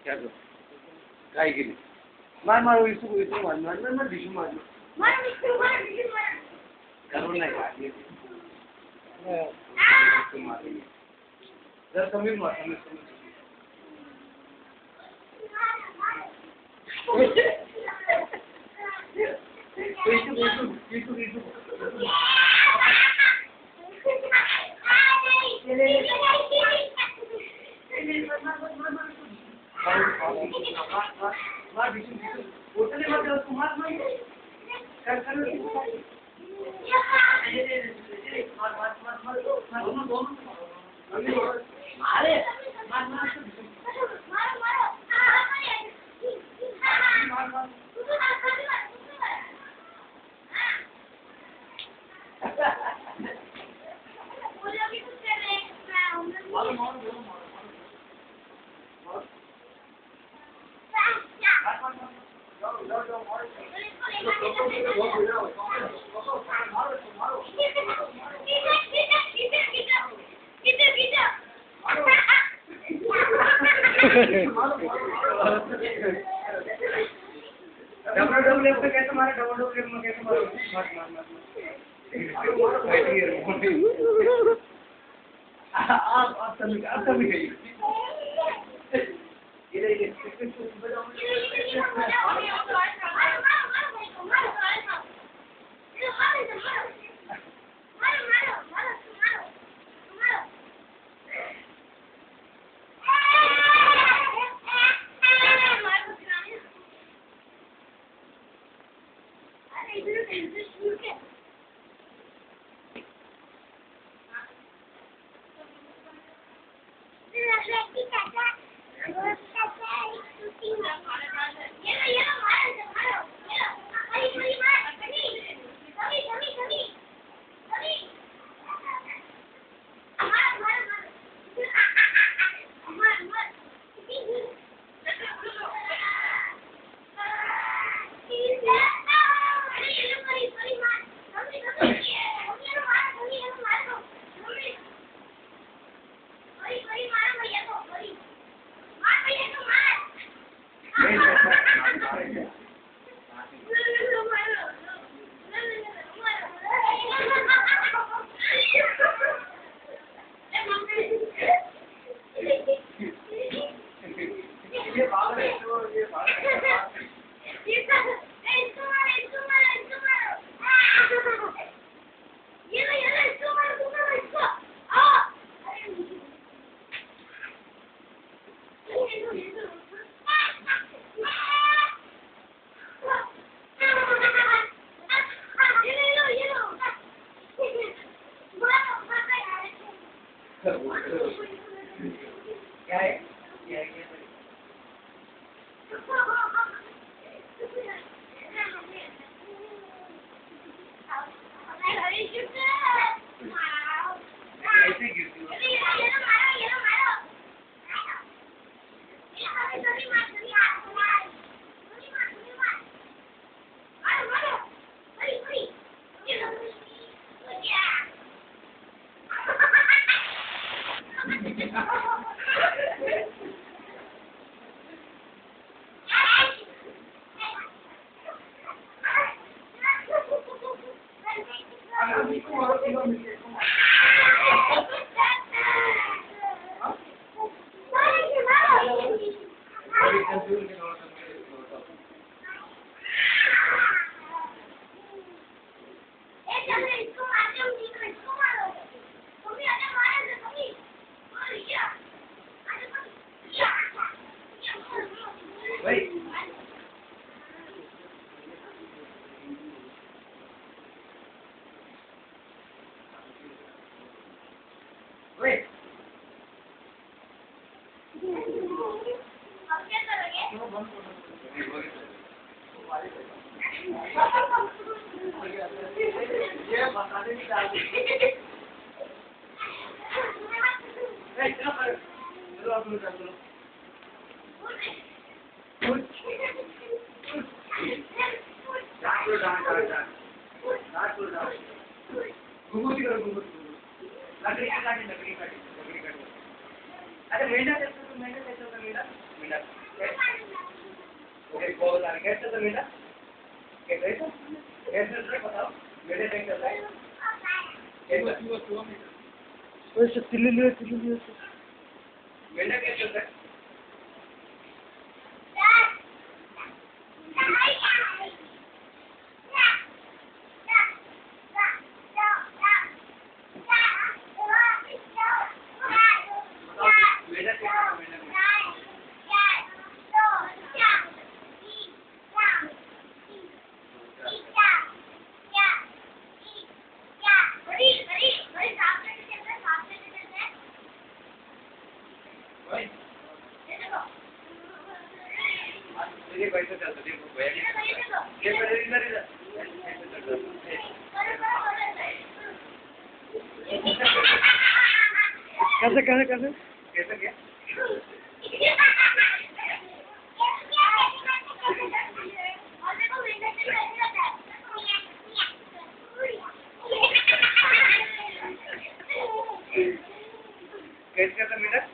क्या तो काय केली मार मार इसको मार मार मार दिशू मार करून नाही का जर कमी मार डबल लेफ्ट कैसे मारे डबल लेफ्ट में कैसे मारो आप तभी गई अरे मेंढा कैसे होता मेंढा? मेंढा ओके वो बता रहे कैसे होता मेंढा? कैसे होता है बताओ मेंढा कैसे होता है? वैसे तिल्ली लियो मेंढा कैसे होता है? ये पैसे चलते देखो ये पहले इधर कैसे कैसे कैसे कैसे क्या कैसे कैसे मीटर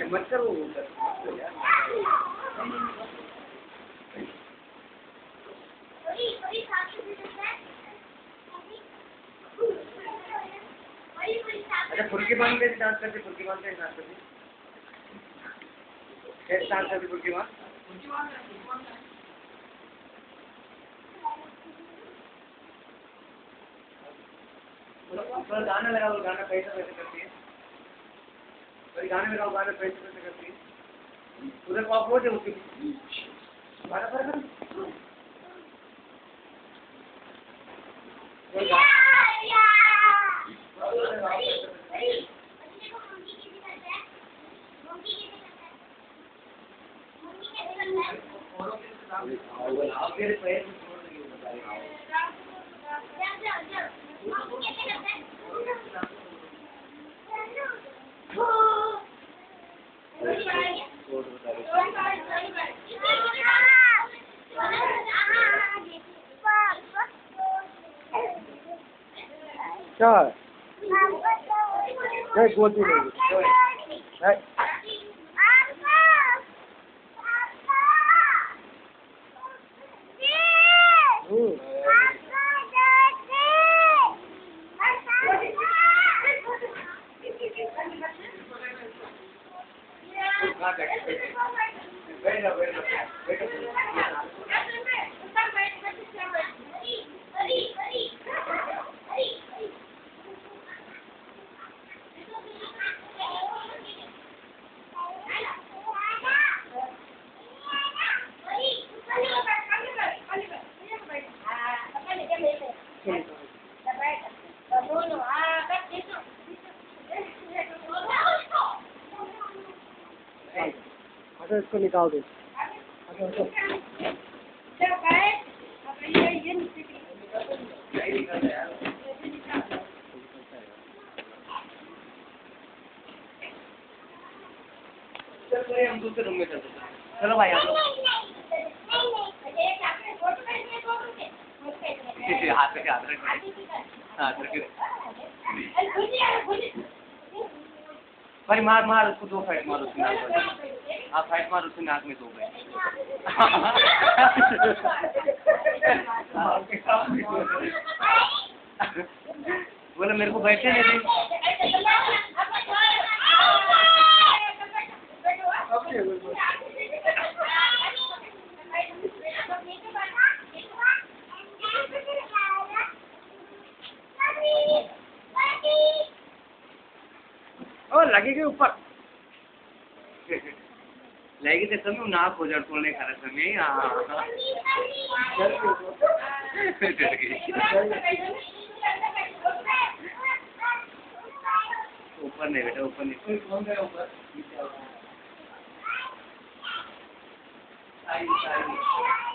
मच्छर वो अच्छा फुल्की बांध कैसे डांस करते फुल्की बांध कैसे डांस करते कैसे डांस करते फुल्की बांध गाना लगाओ गाना कैसे कैसे करती है गाने लगाओ गाना कैसे कैसे करती है उधर को आप हो जाओ उसके गाना पर आप मेरे पैर में छोड़ देंगे बताइए क्या है गोदी नहीं अच्छा इसको निकाल दो हम दूसरे रूम में चलते चलो भाई आप हाथ रखे हाथ रखे भाई मार उसको दो फाइट मारो उसकी नाक में आप फाइट मारो उसकी नाक में दो बोले मेरे को बैठे नहीं थे लगेगी ऊपर लगेगी तो समय नाक हो जाए तोड़ने खा समय ऊपर नहीं बेटा ऊपर नहीं साई साई